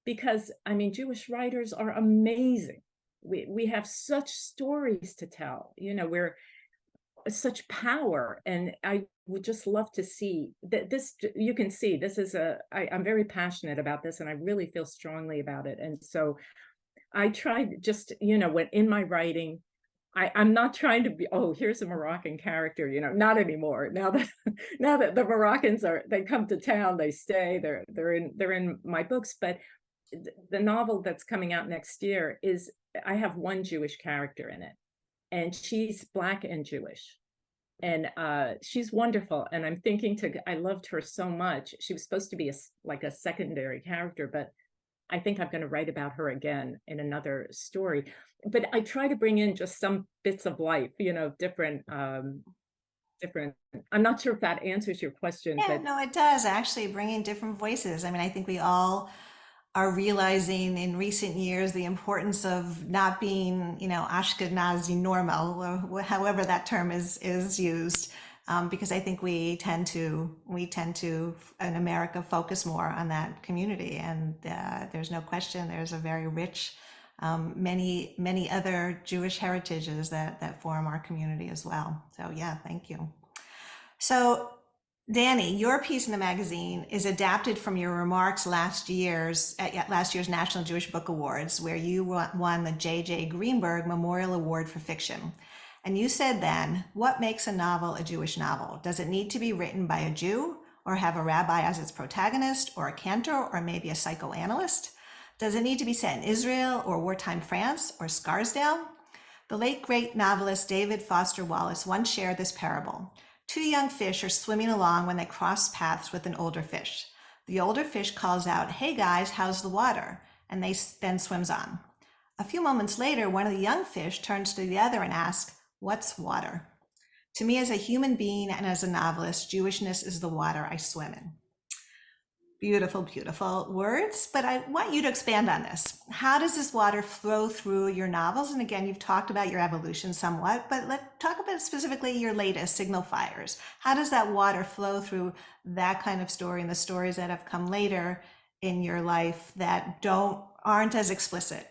Because Jewish writers are amazing. We have such stories to tell, we're such power. And I would just love to see that you can see this is I'm very passionate about this, and I really feel strongly about it. And so I tried just, when in my writing, I'm not trying to be, here's a Moroccan character, not anymore. Now that the Moroccans they come to town, they stay, they're in my books. But the novel that's coming out next year I have one Jewish character in it, and she's Black and Jewish, and she's wonderful. And I'm thinking I loved her so much. She was supposed to be like a secondary character, but I think I'm going to write about her again in another story. But I try to bring in just some bits of life, different. I'm not sure if that answers your question. Yeah, but no, it does, actually, bringing different voices. I think we all are realizing in recent years the importance of not being, Ashkenazi normal, or however that term is used, because I think we tend to in America focus more on that community, and there's no question there's a very rich, many other Jewish heritages that form our community as well. So yeah, thank you. So Dani, your piece in the magazine is adapted from your remarks at last year's National Jewish Book Awards, where you won the J.J. Greenberg Memorial Award for Fiction. And you said then, what makes a novel a Jewish novel? Does it need to be written by a Jew, or have a rabbi as its protagonist, or a cantor, or maybe a psychoanalyst? Does it need to be set in Israel or wartime France or Scarsdale? The late great novelist David Foster Wallace once shared this parable. Two young fish are swimming along when they cross paths with an older fish. The older fish calls out, "Hey guys, how's the water?" And they then swims on. A few moments later, one of the young fish turns to the other and asks, "What's water?" To me, as a human being and as a novelist, Jewishness is the water I swim in. Beautiful, beautiful words, but I want you to expand on this. How does this water flow through your novels? And again, you've talked about your evolution somewhat, but let's talk about specifically your latest, Signal Fires. How does that water flow through that kind of story and the stories that have come later in your life that aren't as explicit?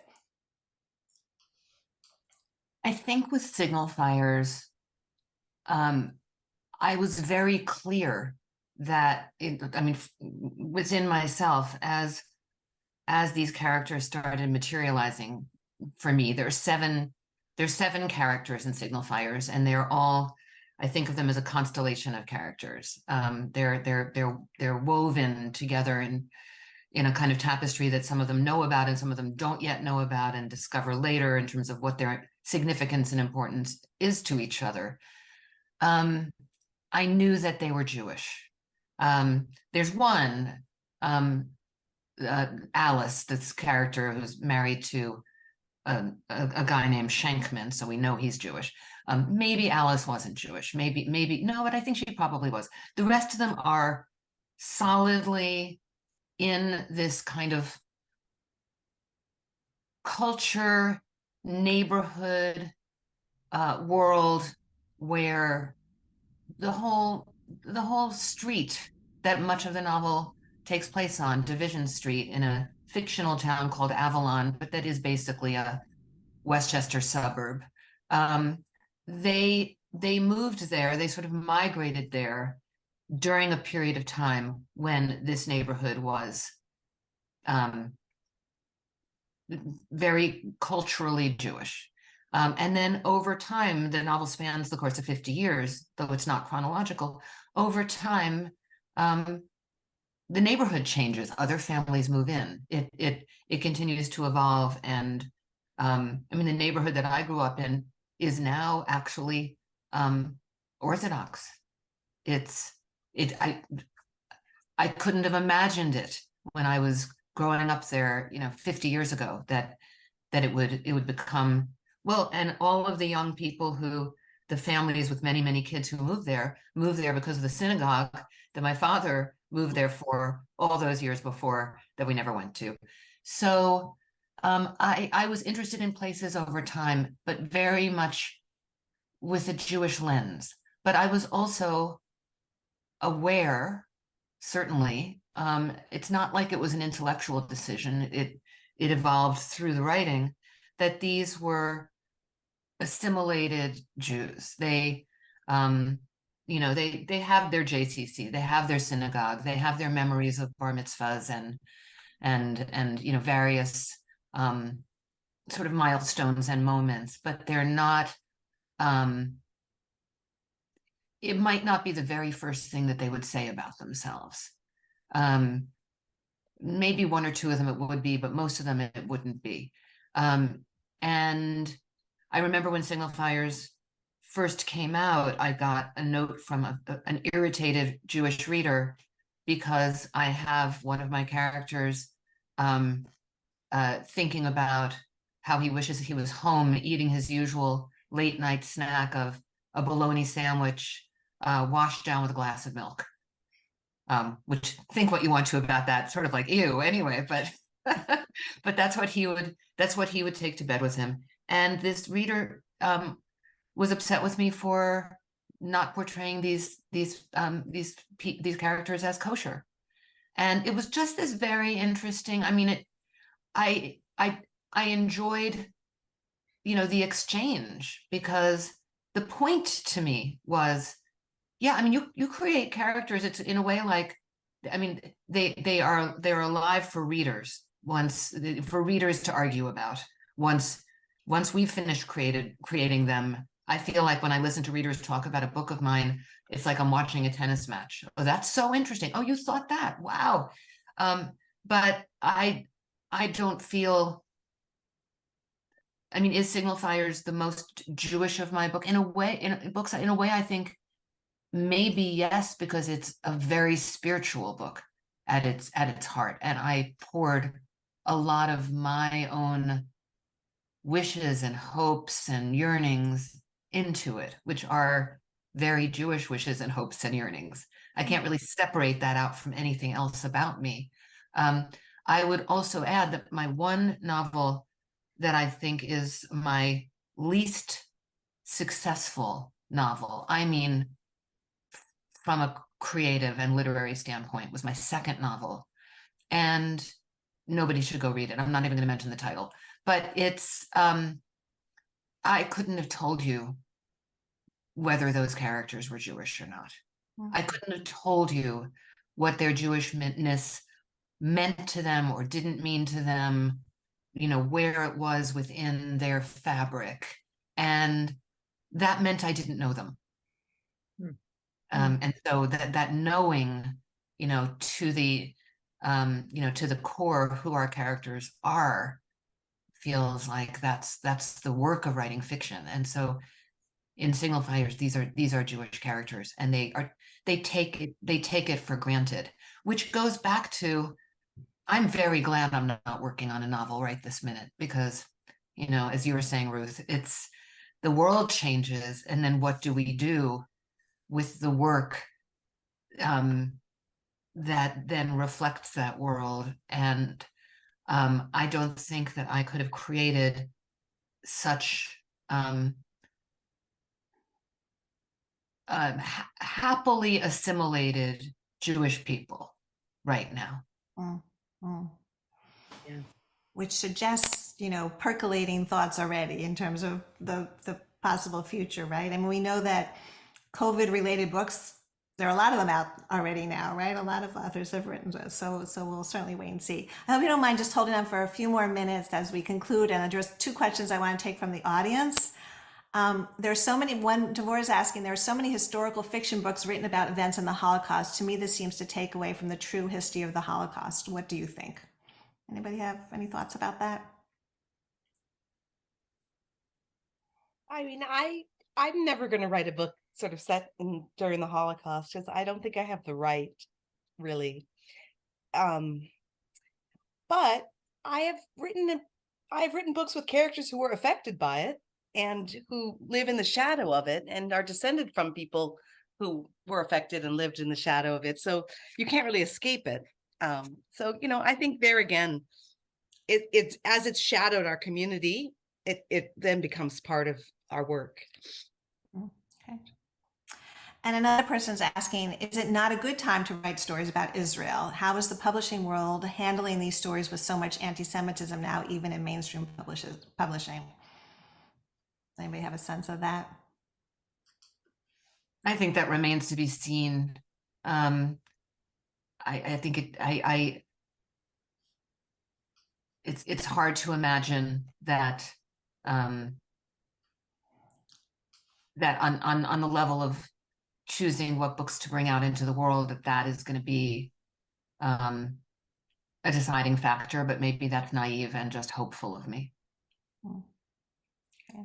I think with Signal Fires, I was very clear that within myself, as these characters started materializing for me, there's seven characters in Signal Fires, and they're all, I think of them as a constellation of characters. They're woven together in a kind of tapestry that some of them know about and some of them don't yet know about and discover later in terms of what their significance and importance is to each other. I knew that they were Jewish. There's one, Alice, this character who's married to a guy named Schenkman, so we know he's Jewish. Maybe Alice wasn't Jewish. Maybe no, but I think she probably was. The rest of them are solidly in this kind of culture, neighborhood, world where the whole street that much of the novel takes place on, Division Street, in a fictional town called Avalon, but that is basically a Westchester suburb. They moved there, they sort of migrated there during a period of time when this neighborhood was very culturally Jewish. And then over time, the novel spans the course of 50 years, though it's not chronological. Over time, the neighborhood changes, other families move in. It continues to evolve. And the neighborhood that I grew up in is now actually Orthodox. I couldn't have imagined it when I was growing up there, 50 years ago, that it would become, well, and all of the young people the families with many, many kids who moved there because of the synagogue that my father moved there for all those years before, that we never went to. So I was interested in places over time, but very much with a Jewish lens. But I was also aware, certainly, it's not like it was an intellectual decision. It evolved through the writing, that these were assimilated Jews. They have their JCC, they have their synagogue, they have their memories of bar mitzvahs and various sort of milestones and moments, but they're not. It might not be the very first thing that they would say about themselves. Maybe one or two of them it would be, but most of them it wouldn't be. And I remember when Signal Fires first came out, I got a note from an irritated Jewish reader because I have one of my characters thinking about how he wishes he was home eating his usual late night snack of a bologna sandwich washed down with a glass of milk. Which, think what you want to about that, sort of like, ew, anyway, but but that's what he would take to bed with him. And this reader was upset with me for not portraying these characters as kosher. And it was just this very interesting. I enjoyed, the exchange, because the point to me was, you create characters. It's in a way like, they're alive for readers to argue about. Once we've finished creating them, I feel like when I listen to readers talk about a book of mine, it's like I'm watching a tennis match. Oh, that's so interesting. Oh, you thought that? Wow. But I don't feel. Is Signal Fires the most Jewish of my book? In a way, I think maybe yes, because it's a very spiritual book at its heart, and I poured a lot of my own wishes and hopes and yearnings into it, which are very Jewish wishes and hopes and yearnings. I can't really separate that out from anything else about me. I would also add that my one novel that I think is my least successful novel, I mean, from a creative and literary standpoint, was my second novel. And nobody should go read it. I'm not even going to mention the title, but it's, I couldn't have told you whether those characters were Jewish or not. I couldn't have told you what their Jewishness meant to them or didn't mean to them, where it was within their fabric. And that meant I didn't know them. And so that knowing, to the, to the core of who our characters are, feels like that's the work of writing fiction. And so in Signal Fires, these are Jewish characters, and they take it for granted, which goes back to, I'm very glad I'm not working on a novel right this minute, because, as you were saying, Ruth, it's the world changes, and then what do we do with the work that then reflects that world? And I don't think that I could have created such happily assimilated Jewish people right now. Yeah. Which suggests, percolating thoughts already in terms of the possible future, right? I mean, we know that COVID-related books, there are a lot of them out already now, right? A lot of authors have written this, so we'll certainly wait and see. I hope you don't mind just holding on for a few more minutes as we conclude, and there's two questions I want to take from the audience. There's so many, one, Devorah's asking, there are so many historical fiction books written about events in the Holocaust. To me, this seems to take away from the true history of the Holocaust. What do you think? Anybody have any thoughts about that? I mean, I'm never going to write a book sort of set during the Holocaust, because I don't think I have the right, really. But I've written books with characters who were affected by it and who live in the shadow of it and are descended from people who were affected and lived in the shadow of it. So you can't really escape it. So, I think there again, it's as it's shadowed our community, it then becomes part of our work. Okay. And another person's asking, is it not a good time to write stories about Israel? How is the publishing world handling these stories with so much anti-Semitism now, even in mainstream publishing? Anybody have a sense of that? I think that remains to be seen. I think it's hard to imagine that that on the level of choosing what books to bring out into the world, that is going to be a deciding factor, but maybe that's naive and just hopeful of me. Okay.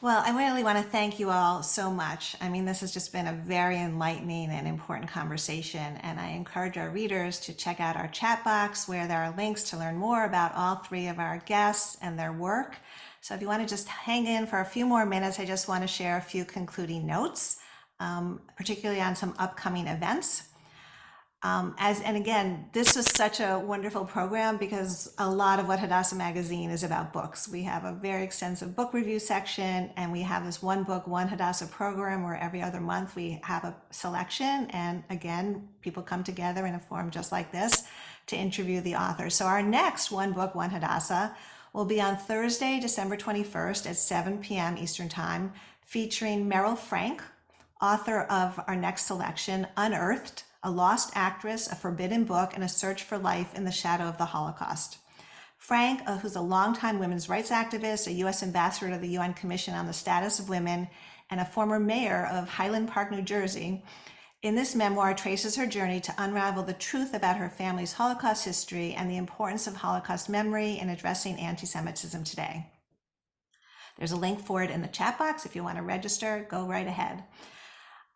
Well, I really want to thank you all so much. I mean, this has just been a very enlightening and important conversation, and I encourage our readers to check out our chat box where there are links to learn more about all three of our guests and their work. So if you want to just hang in for a few more minutes, I just want to share a few concluding notes, particularly on some upcoming events. And again, this was such a wonderful program because a lot of what Hadassah Magazine is about books. We have a very extensive book review section, and we have this one book, one Hadassah program where every other month we have a selection. And again, people come together in a forum just like this to interview the authors. So our next One Book, One Hadassah will be on Thursday, December 21st at 7 p.m. Eastern Time, featuring Meryl Frank, author of our next selection, Unearthed, a lost actress, a forbidden book, and a search for life in the shadow of the Holocaust. Frank, who's a longtime women's rights activist, a U.S. ambassador to the UN Commission on the Status of Women, and a former mayor of Highland Park, New Jersey, in this memoir traces her journey to unravel the truth about her family's Holocaust history and the importance of Holocaust memory in addressing anti-Semitism today. There's a link for it in the chat box. If you want to register, go right ahead.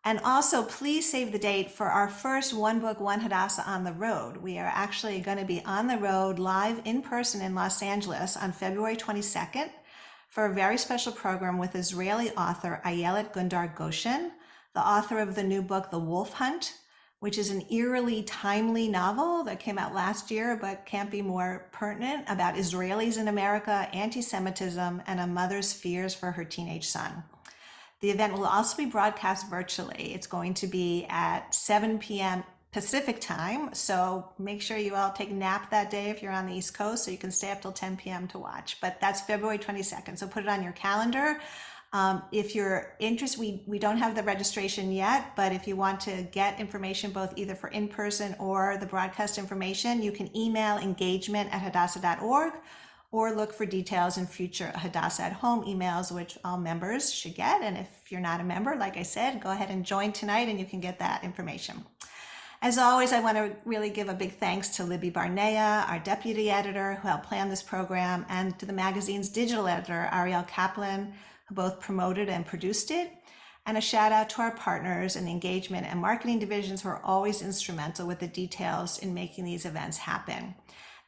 And also, please save the date for our first One Book, One Hadassah on the road. We are actually going to be on the road live in person in Los Angeles on February 22nd for a very special program with Israeli author Ayelet Gundar Goshen, the author of the new book, The Wolf Hunt, which is an eerily timely novel that came out last year but can't be more pertinent, about Israelis in America, anti-Semitism, and a mother's fears for her teenage son. The event will also be broadcast virtually. It's going to be at 7 p.m. Pacific time, so make sure you all take a nap that day if you're on the East Coast, so you can stay up till 10 p.m. to watch. But that's February 22nd, so put it on your calendar. If you're interested, we don't have the registration yet, but if you want to get information both either for in-person or the broadcast information, you can email engagement@hadassah.org or look for details in future Hadassah at Home emails, which all members should get. And if you're not a member, like I said, go ahead and join tonight and you can get that information. As always, I want to really give a big thanks to Libby Barnea, our deputy editor, who helped plan this program, and to the magazine's digital editor, Ariel Kaplan, who both promoted and produced it. And a shout out to our partners in the engagement and marketing divisions who are always instrumental with the details in making these events happen.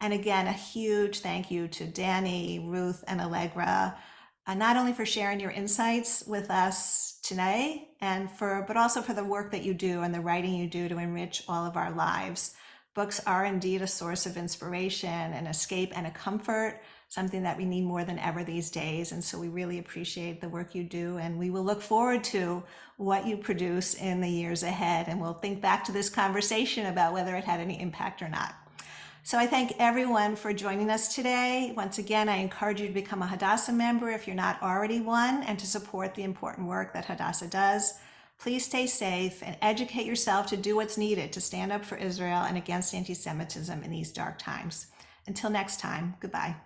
And again, a huge thank you to Dani, Ruth, and Allegra, not only for sharing your insights with us today, but also for the work that you do and the writing you do to enrich all of our lives. Books are indeed a source of inspiration, an escape, and a comfort, something that we need more than ever these days. And so we really appreciate the work you do, and we will look forward to what you produce in the years ahead. And we'll think back to this conversation about whether it had any impact or not. So I thank everyone for joining us today. Once again, I encourage you to become a Hadassah member if you're not already one, and to support the important work that Hadassah does. Please stay safe and educate yourself to do what's needed to stand up for Israel and against anti-Semitism in these dark times. Until next time, goodbye.